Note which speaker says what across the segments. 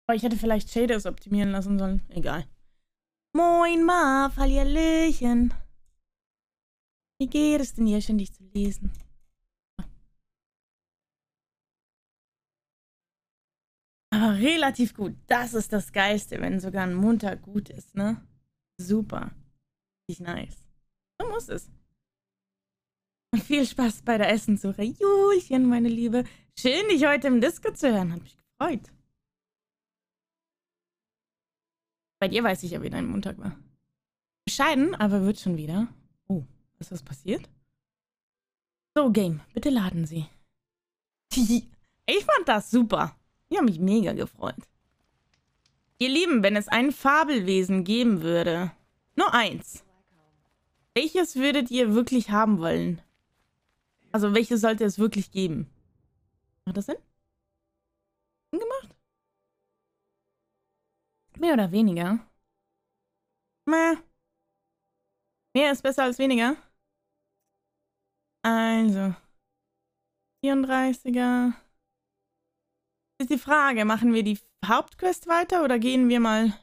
Speaker 1: Aber ich hätte vielleicht Shaders optimieren lassen sollen. Egal. Moin, Marv, Hallihallöchen. Wie geht es denn hier? Schön, dich zu lesen. Aber relativ gut. Das ist das Geilste, wenn sogar ein Montag gut ist, ne? Super. Richtig nice. So muss es. Und viel Spaß bei der Essenssuche. Julchen, meine Liebe. Schön, dich heute im Disco zu hören. Hat mich gefreut. Bei dir weiß ich ja, wie dein Montag war. Bescheiden, aber wird schon wieder. Oh, ist was passiert? So, Game, bitte laden Sie. Ich fand das super. Ich habe mich mega gefreut. Ihr Lieben, wenn es ein Fabelwesen geben würde, nur eins, welches würdet ihr wirklich haben wollen? Also, welches sollte es wirklich geben? Macht das Sinn? Sinn gemacht? Mehr oder weniger? Meh. Mehr ist besser als weniger. Also. 34er. Ist die Frage, machen wir die Hauptquest weiter oder gehen wir mal... Ich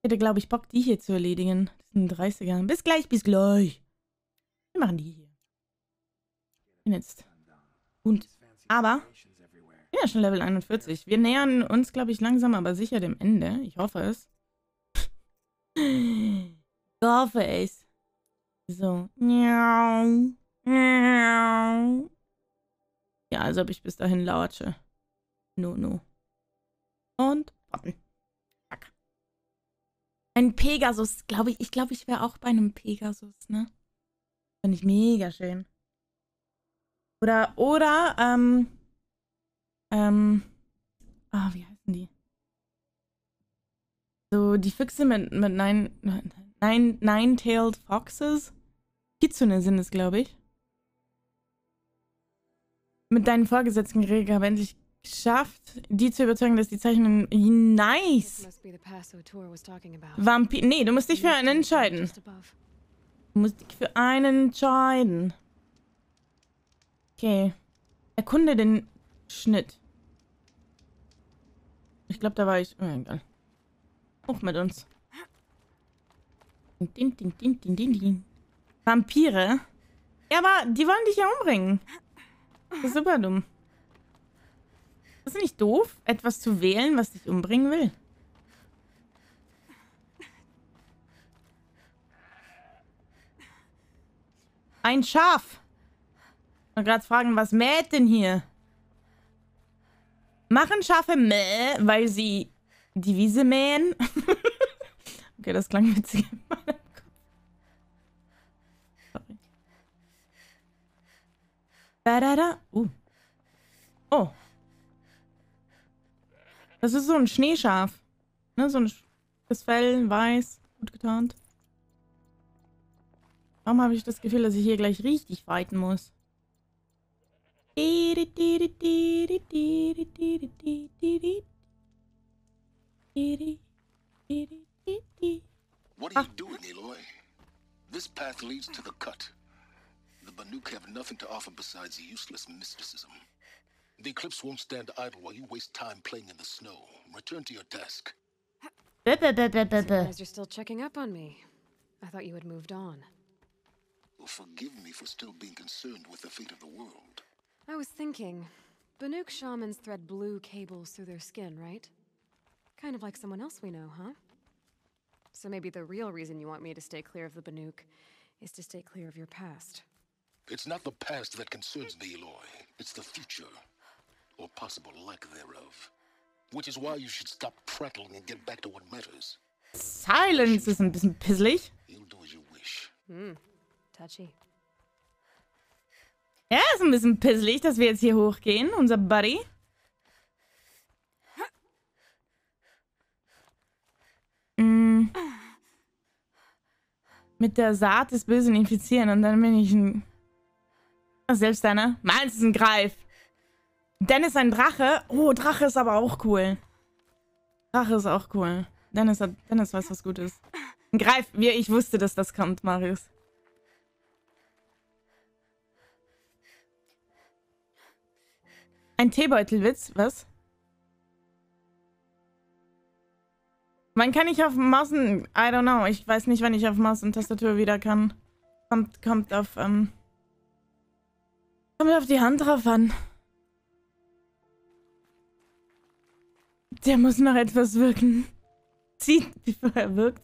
Speaker 1: hätte, glaube ich, Bock, die hier zu erledigen. Das sind 30er. Bis gleich, bis gleich. Wir machen die hier. Jetzt. Und, aber... Ich bin ja schon Level 41. Wir nähern uns, glaube ich, langsam, aber sicher dem Ende. Ich hoffe es. Ich hoffe es. So. Ja, als ob ich bis dahin latsche. No. Und warten. Zack. Ein Pegasus, glaube ich. Ich glaube, ich wäre auch bei einem Pegasus, ne? Finde ich mega schön. Oder, wie heißen die? So, die Füchse mit Nine-Tailed Foxes. Kitsune sind es, glaube ich. Mit deinen Vorgesetzten geregelt, habe endlich geschafft, die zu überzeugen, dass die Zeichnungen... Nice! Vampir... Nee, du musst dich für einen entscheiden. Du musst dich für einen entscheiden. Okay. Erkunde den Schnitt. Ich glaube, da war ich... Oh, egal. Hoch mit uns. Din. Vampire? Ja, aber die wollen dich ja umbringen. Das ist super dumm. Ist es nicht doof, etwas zu wählen, was dich umbringen will? Ein Schaf. Ich wollte gerade fragen, was mäht denn hier? Machen Schafe mäh, weil sie die Wiese mähen? Okay, das klang witzig in meinem Kopf. Sorry. Da. Oh. Das ist so ein Schneeschaf. Ne, so ein Fell, weiß, gut getarnt. Warum habe ich das Gefühl, dass ich hier gleich richtig fighten muss?
Speaker 2: What are you doing, Aloy? This path leads to the cut. The Banuk have nothing to offer besides useless mysticism. The Eclipse won't stand idle while you waste time playing in the snow. Return to your task.
Speaker 3: Surprised you're still checking up on me. I thought you had moved on.
Speaker 2: Well, forgive me for still being concerned with the fate of the world.
Speaker 3: I was thinking, Banuk shamans thread blue cables through their skin, right? Kind of like someone else we know, huh? So maybe the real reason you want me to stay clear of the Banuk is to stay clear of your past.
Speaker 2: It's not the past that concerns me, Aloy. It's the future. Or possible lack thereof. Which is why you should stop prattling and get back to what matters.
Speaker 1: Silence ist ein bisschen pisselig.
Speaker 2: You'll do as you wish.
Speaker 3: Touchy.
Speaker 1: Ja, ist ein bisschen pisselig, dass wir jetzt hier hochgehen, unser Buddy. Mit der Saat des Bösen infizieren und dann bin ich ein... Selbst einer. Meins ist ein Greif. Dennis ein Drache. Oh, Drache ist aber auch cool. Drache ist auch cool. Dennis weiß, was gut ist. Ein Greif. Ich wusste, dass das kommt, Marius. Ein Teebeutelwitz, was? Wann kann ich auf Maus und... I don't know. Ich weiß nicht, wann ich auf Maus und Tastatur wieder kann. Kommt auf die Hand drauf an. Der muss noch etwas wirken. Sieht, bevor er wirkt.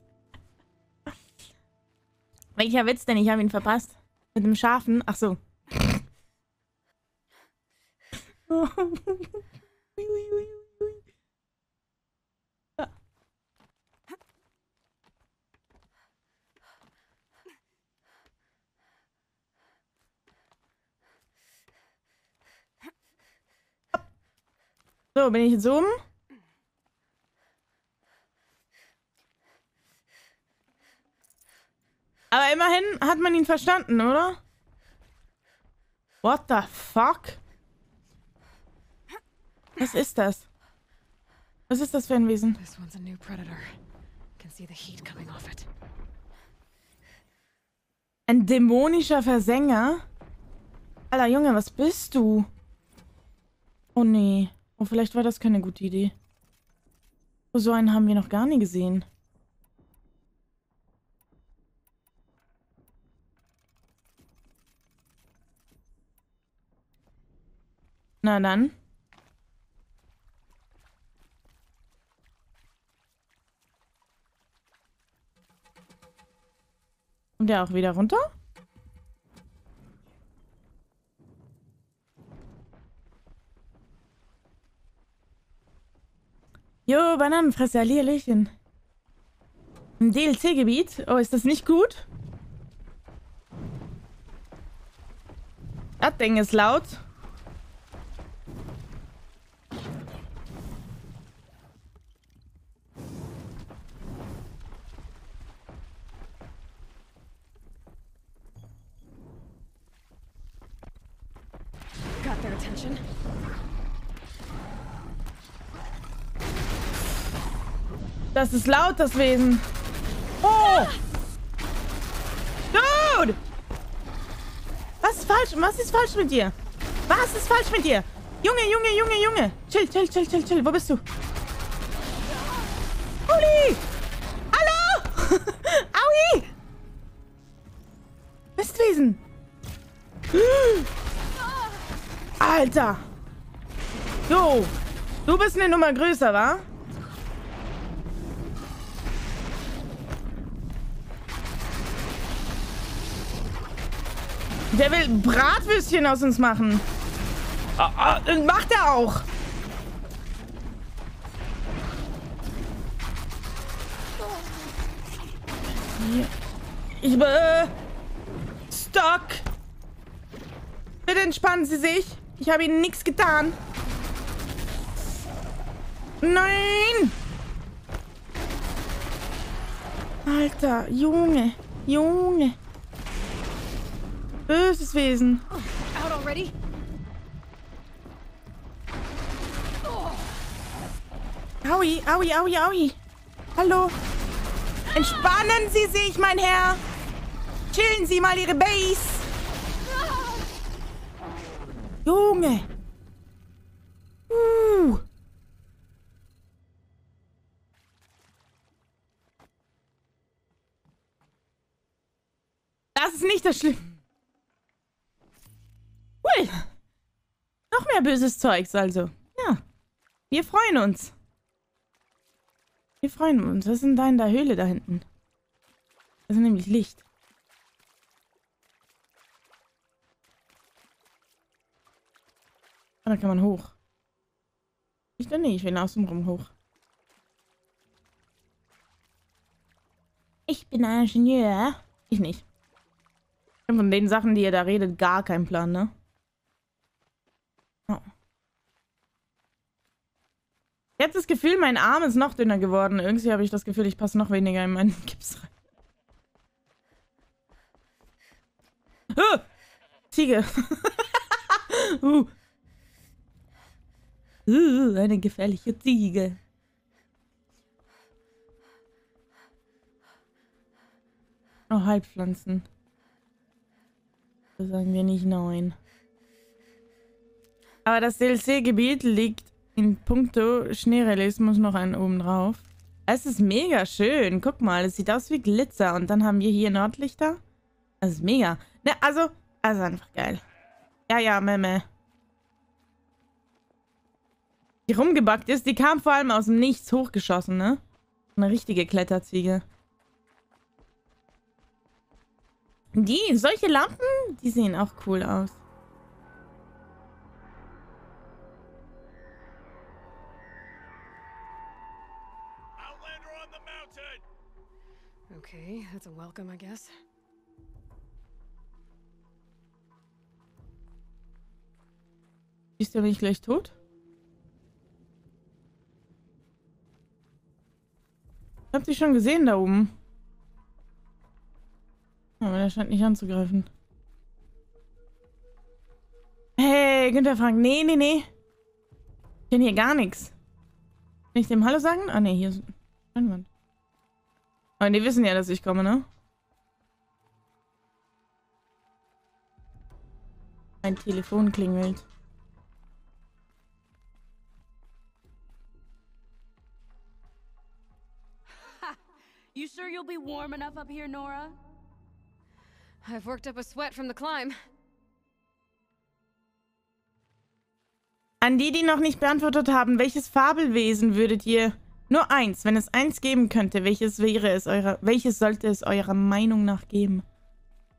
Speaker 1: Welcher Witz denn? Ich habe ihn verpasst. Mit dem Schafen? Ach so. So, bin ich jetzt oben? Aber immerhin hat man ihn verstanden, oder? What the fuck? Was ist das? Was ist das für ein Wesen?
Speaker 3: This one's a new predator. Can see the heat coming off it.
Speaker 1: Ein dämonischer Versänger? Alter Junge, was bist du? Oh nee. Oh, vielleicht war das keine gute Idee. Oh, so einen haben wir noch gar nie gesehen. Na dann. Kommt der auch wieder runter? Jo, Bananenfresser, Lierlöchen. Im DLC-Gebiet? Oh, ist das nicht gut? Das Ding ist laut.
Speaker 3: Got their attention.
Speaker 1: Das ist laut, das Wesen. Oh! Dude! Was ist falsch? Was ist falsch mit dir? Was ist falsch mit dir? Junge, Junge, Junge, Junge. Chill, chill, chill, chill, chill. Wo bist du? Uli! Hallo! Aui! Mistwesen! Alter! Jo! Du bist eine Nummer größer, wa? Der will Bratwürstchen aus uns machen. Macht er auch. Ich Stock. Bitte entspannen Sie sich. Ich habe Ihnen nichts getan. Nein. Alter, Junge. Junge. Böses Wesen.
Speaker 3: Out already?
Speaker 1: Aui, aui, aui, aui. Hallo. Entspannen Sie sich, mein Herr. Chillen Sie mal Ihre Base. Junge. Das ist nicht das Schlimme. Ui. Noch mehr böses Zeugs also. Ja. Wir freuen uns. Wir freuen uns. Was ist denn da in der Höhle da hinten? Das ist nämlich Licht. Ah, da kann man hoch. Ich doch nicht. Ich will außenrum hoch. Ich bin ein Ingenieur. Ich nicht. Von den Sachen, die ihr da redet, gar kein Plan, ne? Oh. Ich habe das Gefühl, mein Arm ist noch dünner geworden. Irgendwie habe ich das Gefühl, ich passe noch weniger in meinen Gips rein. Ziege. Eine gefährliche Ziege. Oh, Heilpflanzen. Da sagen wir nicht nein. Aber das DLC-Gebiet liegt in puncto Schneerealismus noch einen oben drauf. Es ist mega schön. Guck mal, es sieht aus wie Glitzer. Und dann haben wir hier Nordlichter. Das ist mega. Ne, also einfach geil. Ja, ja, Memme. Die rumgebackt ist, die kam vor allem aus dem Nichts hochgeschossen, ne? Eine richtige Kletterziege. Solche Lampen, die sehen auch cool aus.
Speaker 3: Okay, that's a welcome, I guess.
Speaker 1: Ist der nicht gleich tot? Ich hab sie schon gesehen da oben. Aber der scheint nicht anzugreifen. Hey, Günther Frank. Nee, nee, nee. Ich kenne hier gar nichts. Kann ich dem Hallo sagen? Ah, nee, hier ist niemand. Aber die wissen ja, dass ich komme, ne? Mein Telefon klingelt.
Speaker 4: You sure you'll be warm enough up here, Nora?
Speaker 3: I've worked up a sweat from the climb.
Speaker 1: An die, die noch nicht beantwortet haben, welches Fabelwesen würdet ihr... Nur eins, wenn es eins geben könnte, welches sollte es eurer Meinung nach geben?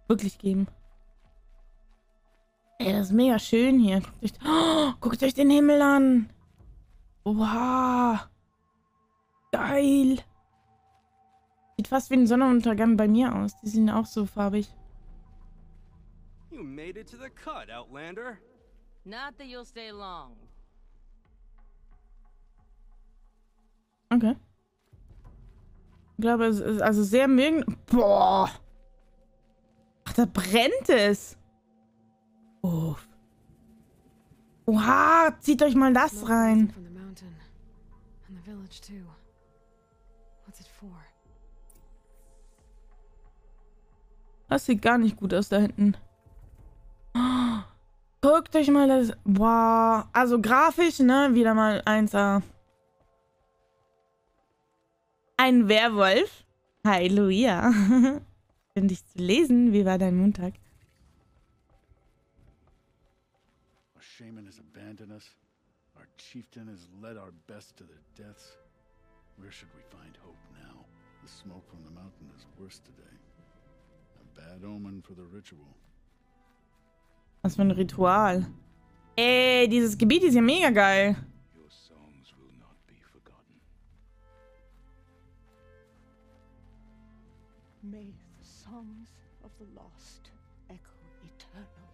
Speaker 1: Wirklich geben. Ey, das ist mega schön hier. Guckt euch den Himmel an. Wow. Geil. Sieht fast wie ein Sonnenuntergang bei mir aus. Die sind auch so farbig.
Speaker 5: You made it to the cut, Outlander.
Speaker 4: Not that you'll stay long.
Speaker 1: Okay. Ich glaube, es ist also sehr mögen... Boah. Ach, da brennt es. Oh. Oha, zieht euch mal das rein. Das sieht gar nicht gut aus da hinten. Oh, guckt euch mal das... Boah. Also grafisch, ne? Wieder mal 1A. Ein Werwolf. Halleluja. Schön, dich zu lesen. Wie war dein Montag?
Speaker 2: Our shaman has abandoned us. Our chieftain has led our best to their deaths. Where should we find hope now? The smoke from the mountain is worse today. A bad omen for the ritual.
Speaker 1: Was für ein Ritual. Ey, dieses Gebiet ist ja mega geil.
Speaker 2: Your songs will not be forgotten.
Speaker 6: May the songs of the lost echo eternal.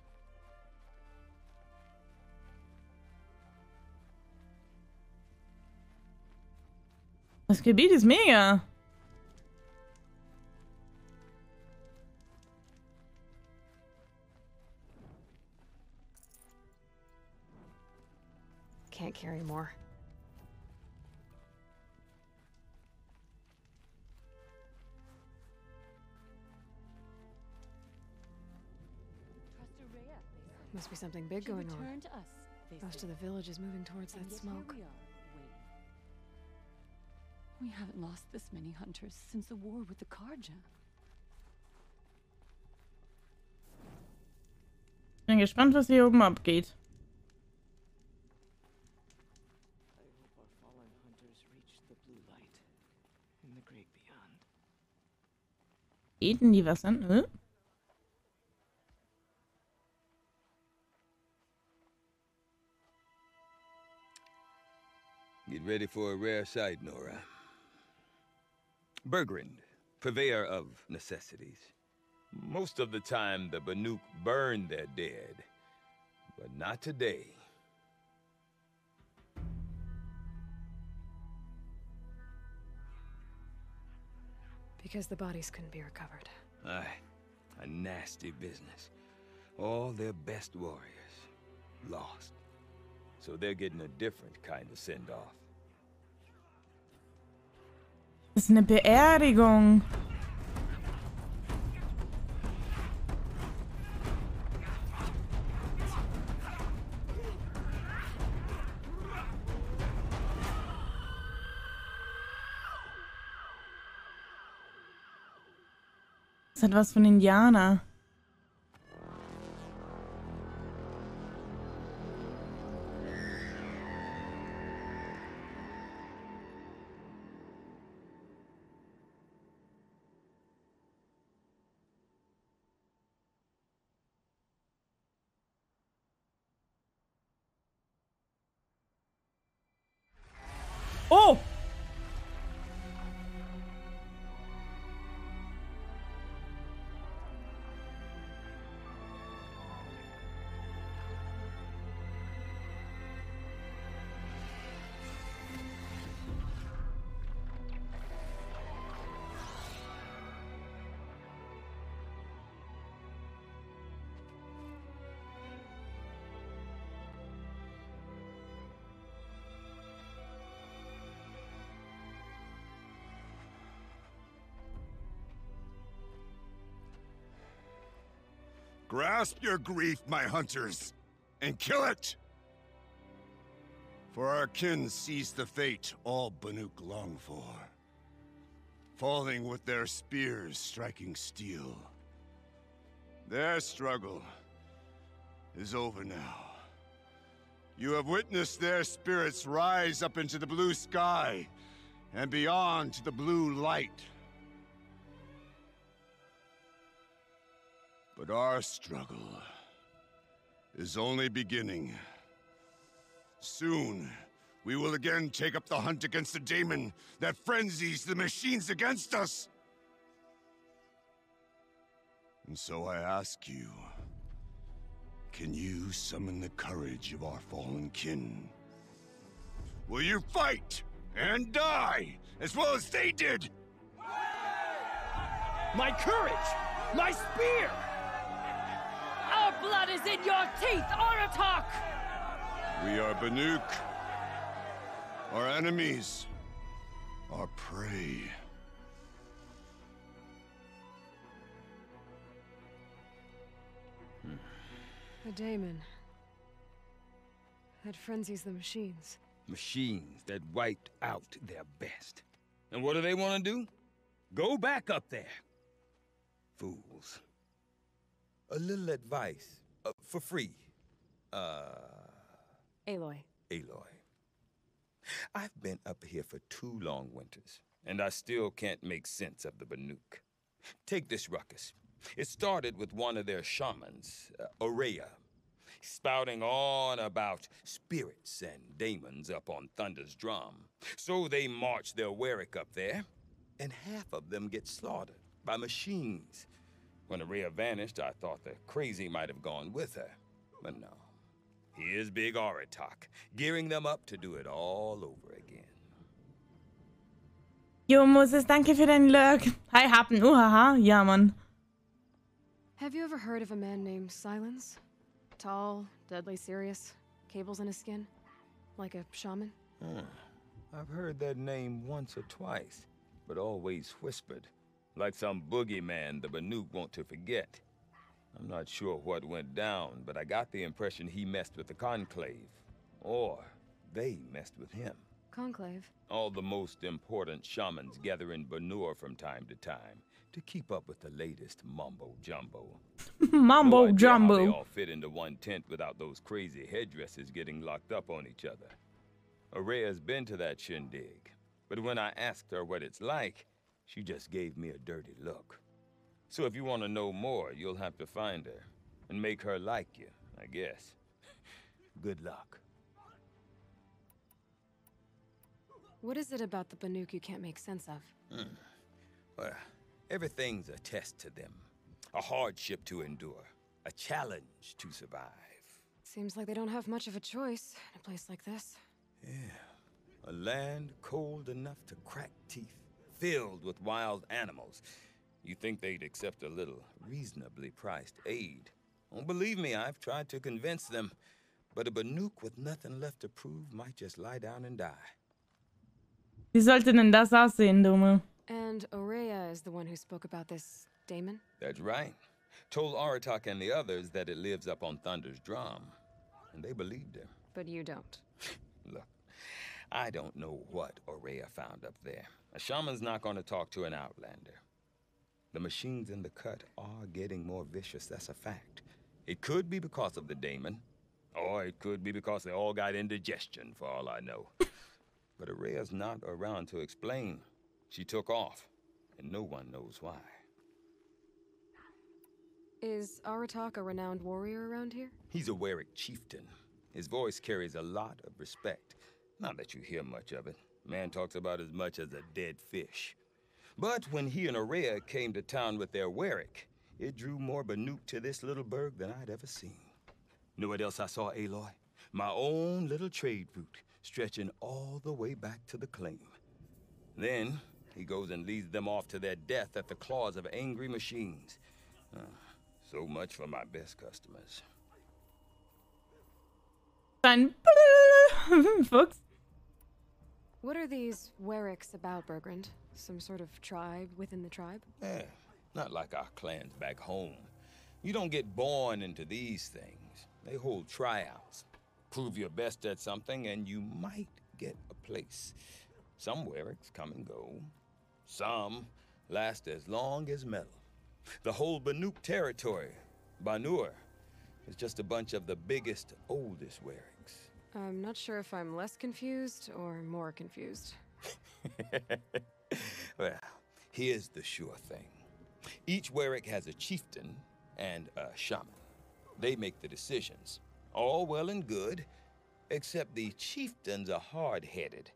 Speaker 1: Das Gebiet ist mega.
Speaker 3: Can't carry more. Must be something big going on. Most of the village is moving towards that smoke.
Speaker 4: We haven't lost this many hunters since the war with the Karja.
Speaker 1: Bin gespannt, was hier oben abgeht. Beten die was an?
Speaker 7: Get ready for a rare sight, Nora. Bergrand, purveyor of necessities. Most of the time, the Banuk burn their dead, but not today.
Speaker 3: Because the bodies couldn't be recovered.
Speaker 7: Aye, a nasty business. All their best warriors lost. So they're getting a different kind of send-off.
Speaker 1: Das ist eine Beerdigung. Das hat was von Indianer. Oh!
Speaker 8: Grasp your grief, my hunters, and kill it! For our kin sees the fate all Banuk long for. Falling with their spears striking steel. Their struggle is over now. You have witnessed their spirits rise up into the blue sky, and beyond to the blue light. But our struggle is only beginning. Soon, we will again take up the hunt against the daemon that frenzies the machines against us. And so I ask you, can you summon the courage of our fallen kin? Will you fight and die as well as they did?
Speaker 5: My courage! My spear!
Speaker 4: Our blood is in your teeth, Aratak!
Speaker 8: We are Banuk. Our enemies. Our prey.
Speaker 3: A daemon. That frenzies the machines.
Speaker 7: Machines that wiped out their best. And what do they want to do? Go back up there. Fools. A little advice, for free.
Speaker 3: Aloy.
Speaker 7: Aloy. I've been up here for 2 long winters, and I still can't make sense of the Banuk. Take this ruckus. It started with one of their shamans, Aurea, spouting on about spirits and daemons up on Thunder's drum. So they march their Warwick up there, and half of them get slaughtered by machines. When Aurea vanished, I thought the crazy might have gone with her. But no. Here's Big Aratak, gearing them up to do it all over again.
Speaker 1: Jo, Moses, danke für deinen Lurk. Hi, Happen. Haha. Ja, Mann.
Speaker 3: Have you ever heard of a man named Silence? Tall, deadly serious, cables in his skin? Like a shaman?
Speaker 7: I've heard that name once or twice, but always whispered. Like some boogeyman the Banuk want to forget. I'm not sure what went down, but I got the impression he messed with the Conclave. Or they messed with him.
Speaker 3: Conclave?
Speaker 7: All the most important shamans gather in Banur from time to time to keep up with the latest mumbo-jumbo.
Speaker 1: Mumbo-jumbo.
Speaker 7: No idea how they all fit into one tent without those crazy headdresses getting locked up on each other. Aurea's been to that shindig, but when I asked her what it's like, she just gave me a dirty look. So if you want to know more, you'll have to find her and make her like you, I guess. Good luck.
Speaker 3: What is it about the Banuk you can't make sense of?
Speaker 7: Well, everything's a test to them. A hardship to endure. A challenge to survive.
Speaker 3: Seems like they don't have much of a choice in a place like this.
Speaker 7: Yeah. A land cold enough to crack teeth. Filled with wild animals. You think they'd accept a little reasonably priced aid. Don't believe me, I've tried to convince them. But a Banuk with nothing left to prove might just lie down and die.
Speaker 1: Wie sollte denn das aussehen, Dumme?
Speaker 3: And Aurea is the one who spoke about this daemon?
Speaker 7: That's right. Told Aratak and the others that it lives up on Thunder's drum. And they believed her.
Speaker 3: But you don't.
Speaker 7: Look, I don't know what Aurea found up there. A shaman's not going to talk to an outlander. The machines in the cut are getting more vicious, that's a fact. It could be because of the daemon, or it could be because they all got indigestion, for all I know. But Araya's not around to explain. She took off, and no one knows why.
Speaker 3: Is Aratak a renowned warrior around here?
Speaker 7: He's a Warwick chieftain. His voice carries a lot of respect. Not that you hear much of it. Man talks about as much as a dead fish. But when he and Araya came to town with their Warwick, it drew more Banuk to this little burg than I'd ever seen. Know what else I saw, Aloy? My own little trade route, stretching all the way back to the claim. Then he goes and leads them off to their death at the claws of angry machines. So much for my best customers.
Speaker 1: Fun. Folks.
Speaker 3: What are these Wericks about, Bergrand? Some sort of tribe within the tribe?
Speaker 7: Yeah, not like our clans back home. You don't get born into these things. They hold tryouts. Prove your best at something and you might get a place. Some Wericks come and go. Some last as long as metal. The whole Banuk territory, Banur, is just a bunch of the biggest, oldest Wericks.
Speaker 3: I'm not sure if I'm less confused or more confused.
Speaker 7: Well, here's the sure thing. Each Warwick has a chieftain and a shaman. They make the decisions. All well and good, except the chieftains are hard-headed,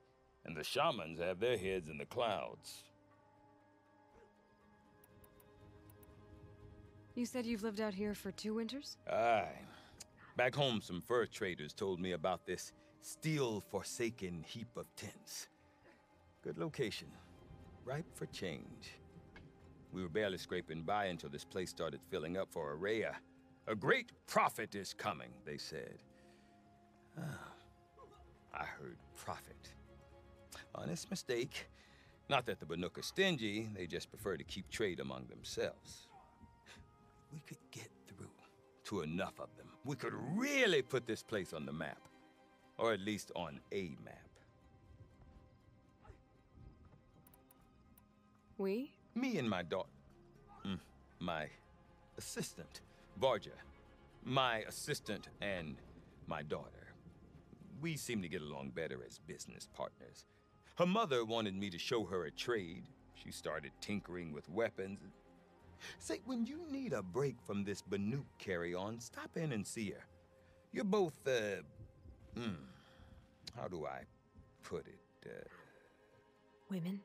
Speaker 7: and the shamans have their heads in the clouds.
Speaker 3: You said you've lived out here for 2 winters?
Speaker 7: Aye. Back home, some fur traders told me about this steel-forsaken heap of tents. Good location. Ripe for change. We were barely scraping by until this place started filling up for Araya. A great prophet is coming, they said. I heard prophet. Honest mistake. Not that the Banuk are stingy, they just prefer to keep trade among themselves. We could get through to enough of them. We could really put this place on the map. Or at least on a map.
Speaker 3: We?
Speaker 7: Me and my daughter. My assistant, Varja. My assistant and my daughter. We seem to get along better as business partners. Her mother wanted me to show her a trade. She started tinkering with weapons. Say, when you need a break from this Banuk carry-on, stop in and see her. You're both, how do I put it?
Speaker 3: Women?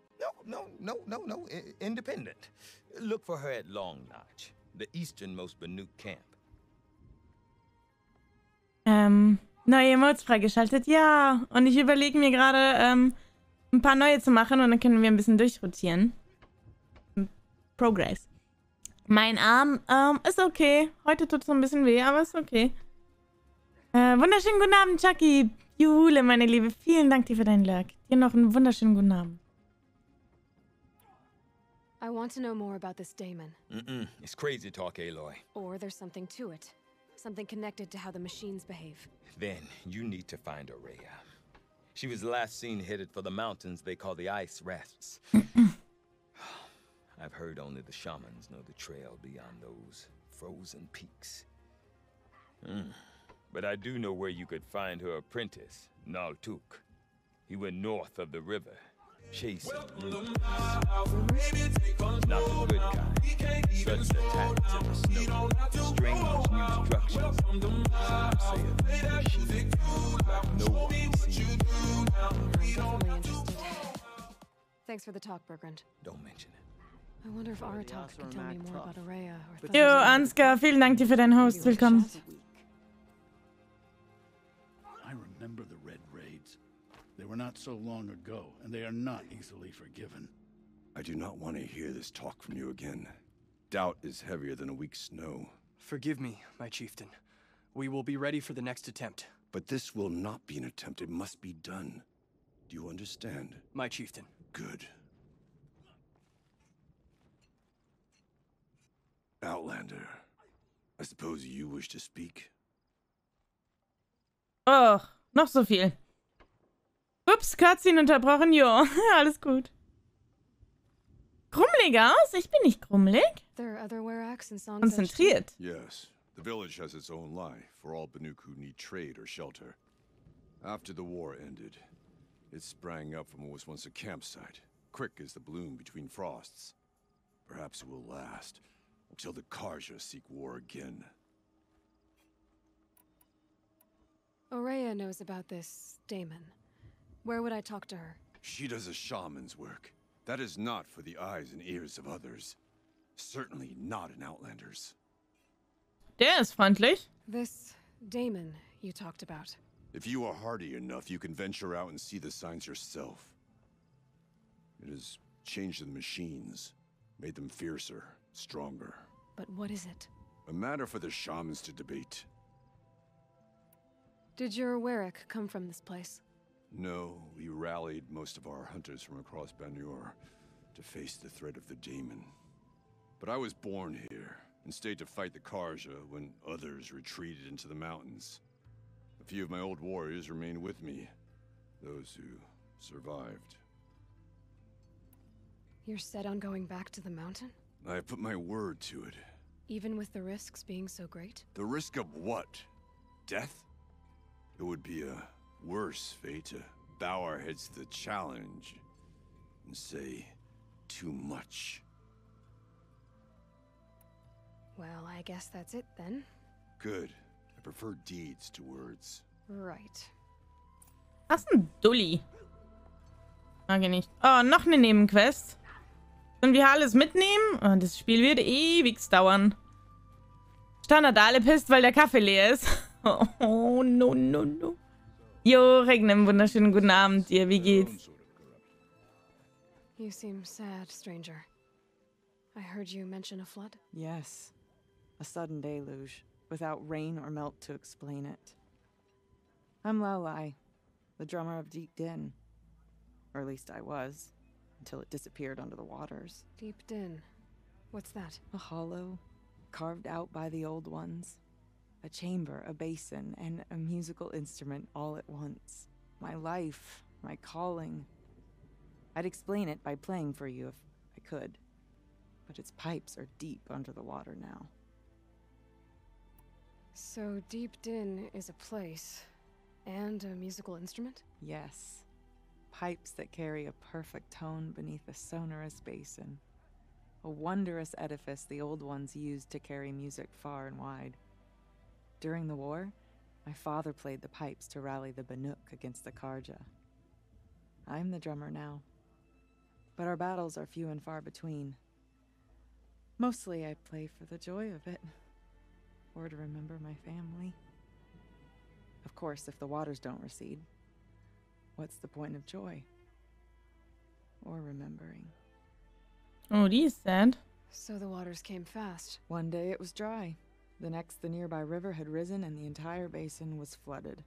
Speaker 7: No. Independent. Look for her at Long Notch, the easternmost Banuk camp.
Speaker 1: Neue Emotes freigeschaltet. Ja, und ich überlege mir gerade, ein paar neue zu machen und dann können wir ein bisschen durchrotieren. Progress. Mein Arm, ist okay. Heute tut es so ein bisschen weh, aber ist okay. Wunderschönen guten Abend, Chucky. Jule, meine Liebe, vielen Dank dir für deinen Lurk. Dir noch einen wunderschönen guten Abend.
Speaker 3: I want to know more about this daemon.
Speaker 7: It's crazy talk, Aloy.
Speaker 3: Or there's something to it. Something connected to how the machines behave.
Speaker 7: Then you need to find Araya. She was last seen headed for the mountains they call the Ice Rests. I've heard only the shamans know the trail beyond those frozen peaks. But I do know where you could find her apprentice, Naltuk. He went north of the river, chasing rumors. Not the good kind. Sudden attacks in the snow. Strange new structures. Some say a machine. No one sees.
Speaker 3: I'm definitely interested. Thanks for the talk, Bergrand.
Speaker 7: Don't mention it.
Speaker 3: I wonder if Aratak can tell me more about Araya or
Speaker 1: Jo, Ansgar, vielen Dank dir für deinen Host. Willkommen.
Speaker 9: I remember the Red Raids. They were not so long ago, and they are not easily forgiven.
Speaker 8: I do not want to hear this talk from you again. Doubt is heavier than a week's snow.
Speaker 10: Forgive me, my chieftain. We will be ready for the next attempt.
Speaker 8: But this will not be an attempt. It must be done. Do you understand?
Speaker 10: My chieftain.
Speaker 8: Good. Outlander, I suppose you wish to speak?
Speaker 1: Oh, noch so viel. Ups, Cutscene unterbrochen. Jo, alles gut. krummelig aus? Ich bin nicht krummelig.
Speaker 3: There are other Weraks and songs.
Speaker 1: Konzentriert.
Speaker 8: Yes, the village has its own life for all Banuk who need trade or shelter. After the war ended, it sprang up from what was once a campsite, quick as the bloom between frosts. Perhaps it will last until the Karja seek war again.
Speaker 3: Aurea knows about this Damon. Where would I talk to her?
Speaker 8: She does a shaman's work. That is not for the eyes and ears of others. Certainly not an Outlander's.
Speaker 1: Der ist freundlich.
Speaker 3: This Damon you talked about.
Speaker 8: If you are hardy enough, you can venture out and see the signs yourself. It has changed the machines, made them fiercer, stronger.
Speaker 3: But what is it?
Speaker 8: A matter for the shamans to debate.
Speaker 3: Did your Werak come from this place?
Speaker 8: No, we rallied most of our hunters from across Banur to face the threat of the Daemon. But I was born here and stayed to fight the Karja when others retreated into the mountains. A few of my old warriors remained with me, those who survived.
Speaker 3: You're set on going back to the mountain?
Speaker 8: I have put my word to it.
Speaker 3: Even with the risks being so great?
Speaker 8: The risk of what? Death? It would be a worse fate to bow our heads to the challenge and say too much.
Speaker 3: Well, I guess that's it then.
Speaker 8: Good. I prefer deeds to words.
Speaker 3: Right.
Speaker 1: Was ist ein Dulli? Mag ich nicht. Oh, noch eine Nebenquest. Sollen wir alles mitnehmen? Oh, das Spiel wird ewig dauern. Standard alle pisst, weil der Kaffee leer ist. Oh, no, no, no. Jo, Regnem, wunderschönen guten Abend dir. Wie geht's?
Speaker 3: You seem sad, stranger. I heard you mention a flood.
Speaker 11: Yes. A sudden deluge, without rain or melt to explain it. I'm Lowlai, the drummer of Deep Din. Or at least I was, until it disappeared under the waters.
Speaker 3: Deep Din. What's that?
Speaker 11: A hollow, carved out by the old ones. A chamber, a basin, and a musical instrument all at once. My life, my calling. I'd explain it by playing for you if I could. But its pipes are deep under the water now.
Speaker 3: So Deep Din is a place, and a musical instrument?
Speaker 11: Yes. Pipes that carry a perfect tone beneath a sonorous basin. A wondrous edifice the old ones used to carry music far and wide. During the war, my father played the pipes to rally the Banuk against the Karja. I'm the drummer now. But our battles are few and far between. Mostly I play for the joy of it. Or to remember my family. Of course, if the waters don't recede, what's the point of joy? Or remembering?
Speaker 1: Oh, die ist sad.
Speaker 3: So the waters came fast.
Speaker 11: One day it was dry. The next, the nearby river had risen and the entire basin was flooded.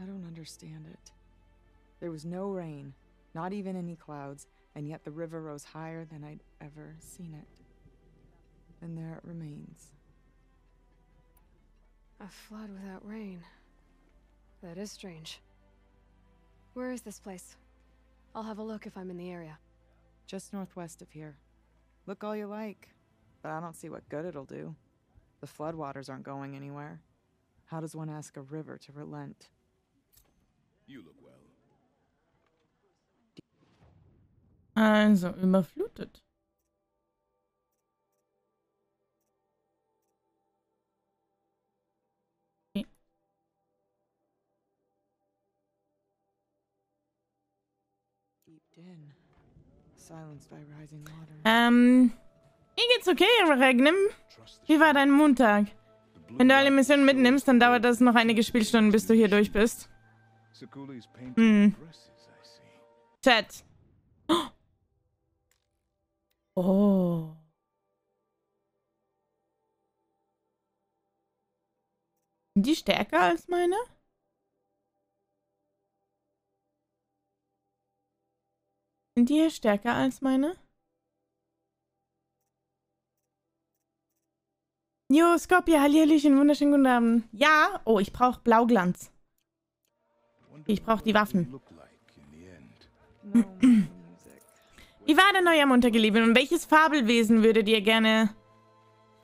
Speaker 11: I don't understand it. There was no rain, not even any clouds, and yet the river rose higher than I'd ever seen it. And there it remains.
Speaker 3: A flood without rain. That is strange. Where is this place? I'll have a look if I'm in the area.
Speaker 11: Just northwest of here. Look all you like, but I don't see what good it'll do. The floodwaters aren't going anywhere. How does one ask a river to relent?
Speaker 8: You look well.
Speaker 1: Also, überflutet. Okay.
Speaker 11: Deep Din. Silenced by rising water.
Speaker 1: Mir geht's okay, Regnem. Wie war dein Montag? Wenn du alle Missionen mitnimmst, dann dauert das noch einige Spielstunden, bis du hier durch bist. Chat. Oh. Sind die stärker als meine? Sind die hier stärker als meine? Jo, Skopje, hallihallöchen, wunderschönen guten Abend. Ja, oh, ich brauche Blauglanz. Ich brauche die Waffen. Wie war denn euer Muntergeliebten? Und welches Fabelwesen würdet ihr gerne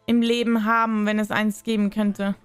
Speaker 1: im Leben haben, wenn es eins geben könnte?